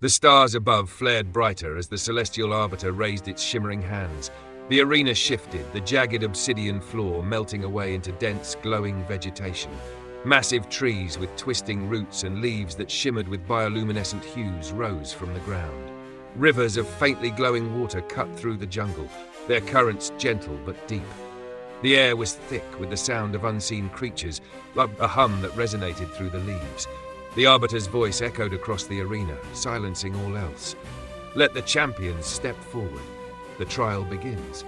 The stars above flared brighter as the celestial arbiter raised its shimmering hands. The arena shifted, the jagged obsidian floor melting away into dense, glowing vegetation. Massive trees with twisting roots and leaves that shimmered with bioluminescent hues rose from the ground. Rivers of faintly glowing water cut through the jungle, their currents gentle but deep. The air was thick with the sound of unseen creatures, like a hum that resonated through the leaves. The Arbiter's voice echoed across the arena, silencing all else. Let the champions step forward. The trial begins.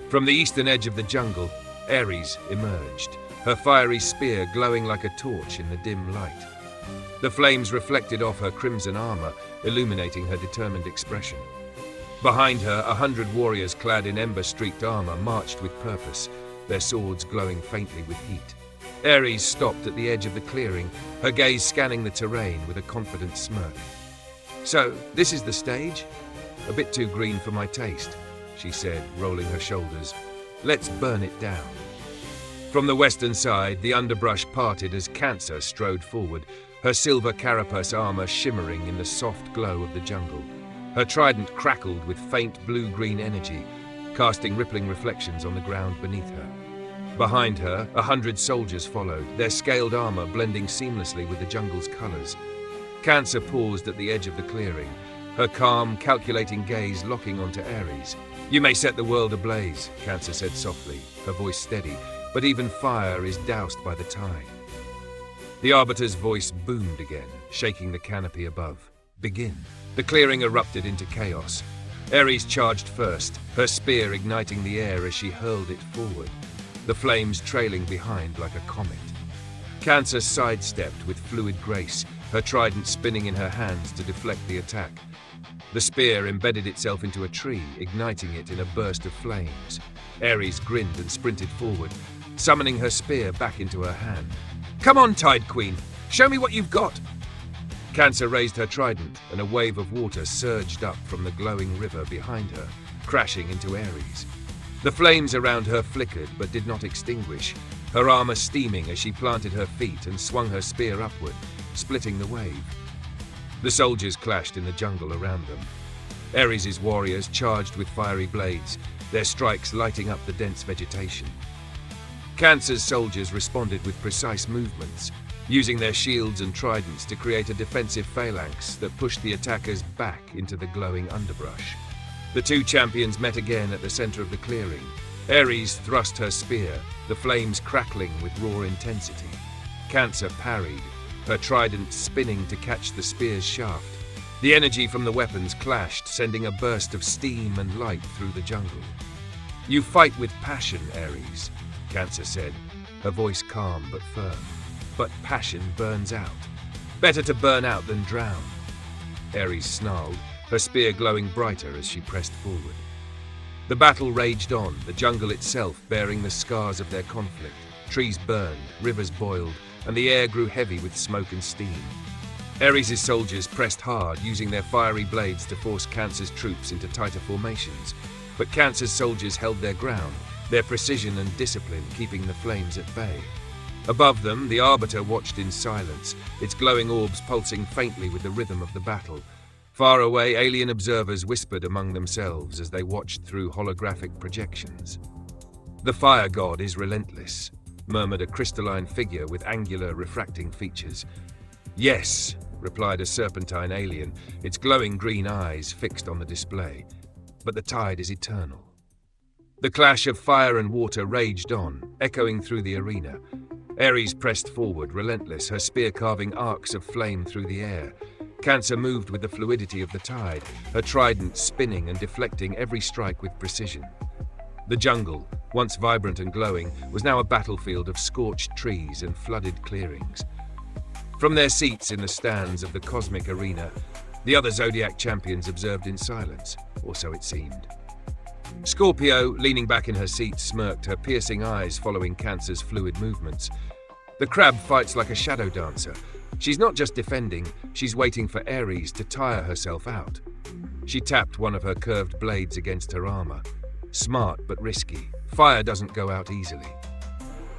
From the eastern edge of the jungle, Aries emerged, her fiery spear glowing like a torch in the dim light. The flames reflected off her crimson armor, illuminating her determined expression. Behind her, 100 warriors clad in ember-streaked armor marched with purpose, their swords glowing faintly with heat. Aries stopped at the edge of the clearing, her gaze scanning the terrain with a confident smirk. "So, this is the stage? A bit too green for my taste," she said, rolling her shoulders. "Let's burn it down." From the western side, the underbrush parted as Cancer strode forward, her silver carapace armor shimmering in the soft glow of the jungle. Her trident crackled with faint blue-green energy, casting rippling reflections on the ground beneath her. Behind her, 100 soldiers followed, their scaled armor blending seamlessly with the jungle's colors. Cancer paused at the edge of the clearing, her calm, calculating gaze locking onto Aries. "You may set the world ablaze," Cancer said softly, her voice steady, "but even fire is doused by the tide." The Arbiter's voice boomed again, shaking the canopy above. "Begin." The clearing erupted into chaos. Aries charged first, her spear igniting the air as she hurled it forward, the flames trailing behind like a comet. Cancer sidestepped with fluid grace, her trident spinning in her hands to deflect the attack. The spear embedded itself into a tree, igniting it in a burst of flames. Aries grinned and sprinted forward, summoning her spear back into her hand. "Come on, Tide Queen, show me what you've got!" Cancer raised her trident, and a wave of water surged up from the glowing river behind her, crashing into Aries. The flames around her flickered but did not extinguish, her armor steaming as she planted her feet and swung her spear upward, splitting the wave. The soldiers clashed in the jungle around them. Ares' warriors charged with fiery blades, their strikes lighting up the dense vegetation. Cancer's soldiers responded with precise movements, using their shields and tridents to create a defensive phalanx that pushed the attackers back into the glowing underbrush. The two champions met again at the center of the clearing. Ares thrust her spear, the flames crackling with raw intensity. Cancer parried, her trident spinning to catch the spear's shaft. The energy from the weapons clashed, sending a burst of steam and light through the jungle. "You fight with passion, Ares," Cancer said, her voice calm but firm. "But passion burns out. Better to burn out than drown." Ares snarled, her spear glowing brighter as she pressed forward. The battle raged on, the jungle itself bearing the scars of their conflict. Trees burned, rivers boiled, and the air grew heavy with smoke and steam. Ares' soldiers pressed hard, using their fiery blades to force Cancer's troops into tighter formations. But Cancer's soldiers held their ground, their precision and discipline keeping the flames at bay. Above them, the Arbiter watched in silence, its glowing orbs pulsing faintly with the rhythm of the battle. Far away, alien observers whispered among themselves as they watched through holographic projections. "The fire god is relentless," murmured a crystalline figure with angular, refracting features. "Yes," replied a serpentine alien, its glowing green eyes fixed on the display. "But the tide is eternal." The clash of fire and water raged on, echoing through the arena. Ares pressed forward, relentless, her spear carving arcs of flame through the air. Cancer moved with the fluidity of the tide, her trident spinning and deflecting every strike with precision. The jungle, once vibrant and glowing, was now a battlefield of scorched trees and flooded clearings. From their seats in the stands of the cosmic arena, the other Zodiac champions observed in silence, or so it seemed. Scorpio, leaning back in her seat, smirked, her piercing eyes following Cancer's fluid movements. The crab fights like a shadow dancer. She's not just defending, she's waiting for Ares to tire herself out. She tapped one of her curved blades against her armor. Smart but risky. Fire doesn't go out easily.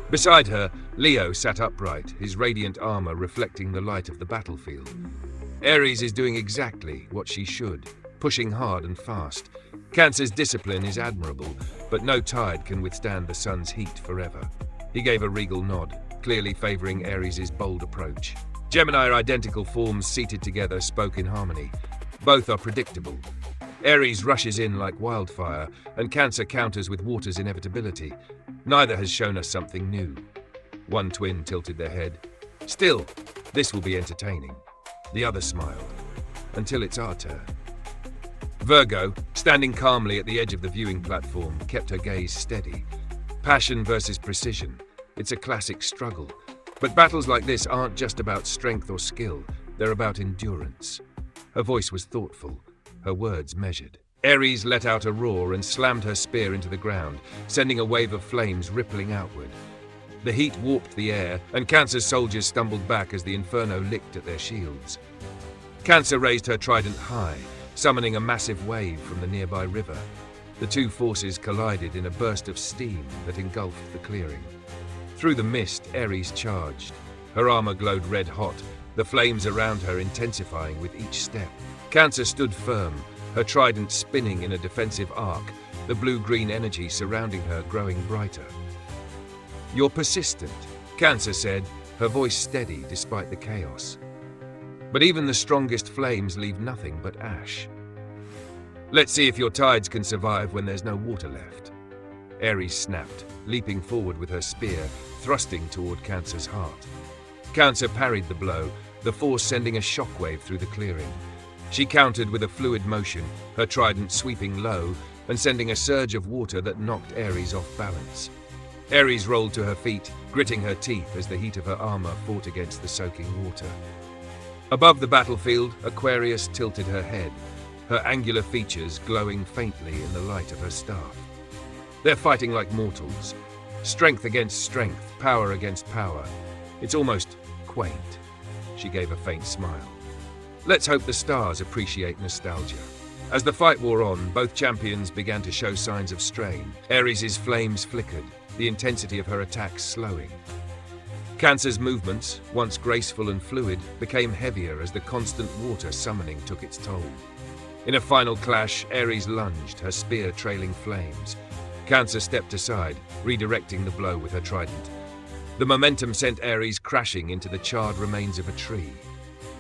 Beside her, Leo sat upright, his radiant armor reflecting the light of the battlefield. Aries is doing exactly what she should, pushing hard and fast. Cancer's discipline is admirable, but no tide can withstand the sun's heat forever. He gave a regal nod, clearly favoring Aries' bold approach. Gemini identical forms seated together spoke in harmony. Both are predictable. Aries rushes in like wildfire, and Cancer counters with water's inevitability. Neither has shown us something new. One twin tilted their head. Still, this will be entertaining. The other smiled. Until it's our turn. Virgo, standing calmly at the edge of the viewing platform, kept her gaze steady. Passion versus precision. It's a classic struggle. But battles like this aren't just about strength or skill. They're about endurance. Her voice was thoughtful, her words measured. Aries let out a roar and slammed her spear into the ground, sending a wave of flames rippling outward. The heat warped the air, and Cancer's soldiers stumbled back as the inferno licked at their shields. Cancer raised her trident high, summoning a massive wave from the nearby river. The two forces collided in a burst of steam that engulfed the clearing. Through the mist, Aries charged. Her armor glowed red-hot, the flames around her intensifying with each step. Cancer stood firm, her trident spinning in a defensive arc, the blue-green energy surrounding her growing brighter. "You're persistent," Cancer said, her voice steady despite the chaos. "But even the strongest flames leave nothing but ash. Let's see if your tides can survive when there's no water left." Aries snapped, leaping forward with her spear, thrusting toward Cancer's heart. Cancer parried the blow, the force sending a shockwave through the clearing. She countered with a fluid motion, her trident sweeping low and sending a surge of water that knocked Aries off balance. Aries rolled to her feet, gritting her teeth as the heat of her armor fought against the soaking water. Above the battlefield, Aquarius tilted her head, her angular features glowing faintly in the light of her staff. They're fighting like mortals. Strength against strength, power against power. It's almost quaint. She gave a faint smile. Let's hope the stars appreciate nostalgia. As the fight wore on, both champions began to show signs of strain. Aries' flames flickered, the intensity of her attacks slowing. Cancer's movements, once graceful and fluid, became heavier as the constant water summoning took its toll. In a final clash, Aries lunged, her spear trailing flames. Cancer stepped aside, redirecting the blow with her trident. The momentum sent Aries crashing into the charred remains of a tree.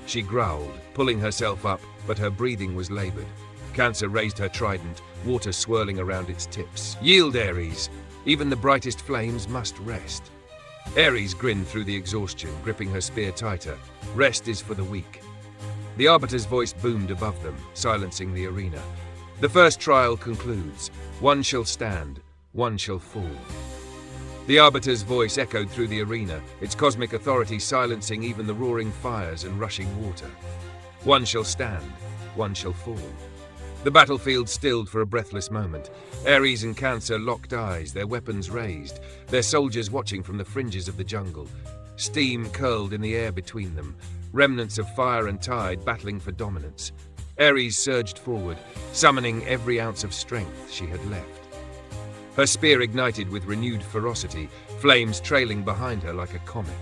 She growled, pulling herself up, but her breathing was labored. Cancer raised her trident, water swirling around its tips. "Yield, Aries! Even the brightest flames must rest." Aries grinned through the exhaustion, gripping her spear tighter. "Rest is for the weak." The Arbiter's voice boomed above them, silencing the arena. "The first trial concludes. One shall stand, one shall fall." The Arbiter's voice echoed through the arena, its cosmic authority silencing even the roaring fires and rushing water. One shall stand, one shall fall. The battlefield stilled for a breathless moment. Aries and Cancer locked eyes, their weapons raised, their soldiers watching from the fringes of the jungle. Steam curled in the air between them, remnants of fire and tide battling for dominance. Aries surged forward, summoning every ounce of strength she had left. Her spear ignited with renewed ferocity, flames trailing behind her like a comet.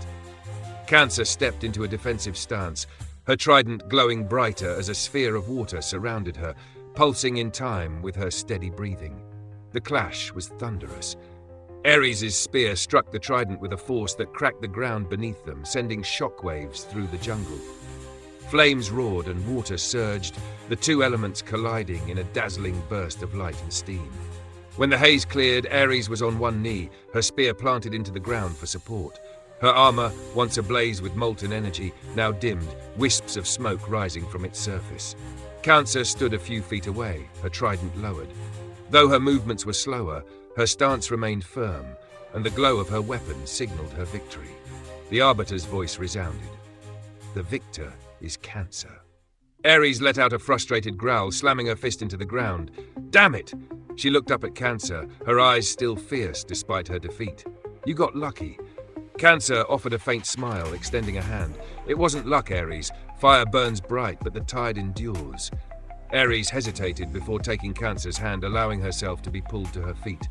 Cancer stepped into a defensive stance, her trident glowing brighter as a sphere of water surrounded her, pulsing in time with her steady breathing. The clash was thunderous. Aries' spear struck the trident with a force that cracked the ground beneath them, sending shockwaves through the jungle. Flames roared and water surged, the two elements colliding in a dazzling burst of light and steam. When the haze cleared, Aries was on one knee, her spear planted into the ground for support. Her armor, once ablaze with molten energy, now dimmed, wisps of smoke rising from its surface. Cancer stood a few feet away, her trident lowered. Though her movements were slower, her stance remained firm, and the glow of her weapon signaled her victory. The Arbiter's voice resounded. "The victor is Cancer." Aries let out a frustrated growl, slamming her fist into the ground. "Damn it!" She looked up at Cancer, her eyes still fierce despite her defeat. "You got lucky." Cancer offered a faint smile, extending a hand. "It wasn't luck, Aries. Fire burns bright, but the tide endures." Aries hesitated before taking Cancer's hand, allowing herself to be pulled to her feet.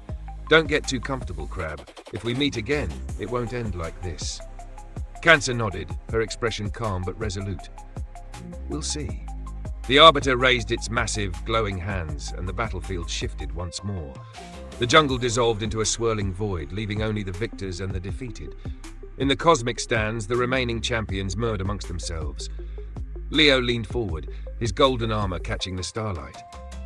Don't get too comfortable, Crab. If we meet again, it won't end like this. Cancer nodded, her expression calm but resolute. We'll see. The Arbiter raised its massive, glowing hands, and the battlefield shifted once more. The jungle dissolved into a swirling void, leaving only the victors and the defeated. In the cosmic stands, the remaining champions murmured amongst themselves. Leo leaned forward, his golden armor catching the starlight.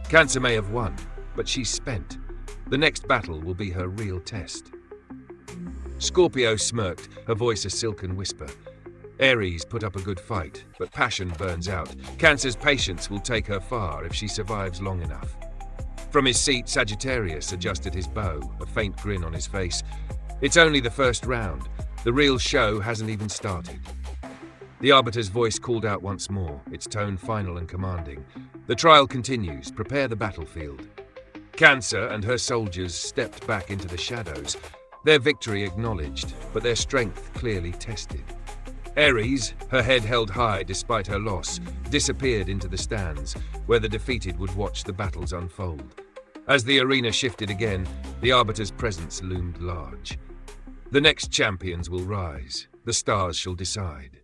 Cancer may have won, but she's spent. The next battle will be her real test. Scorpio smirked, her voice a silken whisper. Aries put up a good fight, but passion burns out. Cancer's patience will take her far if she survives long enough. From his seat, Sagittarius adjusted his bow, a faint grin on his face. It's only the first round. The real show hasn't even started. The Arbiter's voice called out once more, its tone final and commanding. The trial continues. Prepare the battlefield. Cancer and her soldiers stepped back into the shadows, their victory acknowledged, but their strength clearly tested. Aries, her head held high despite her loss, disappeared into the stands, where the defeated would watch the battles unfold. As the arena shifted again, the Arbiter's presence loomed large. The next champions will rise. The stars shall decide.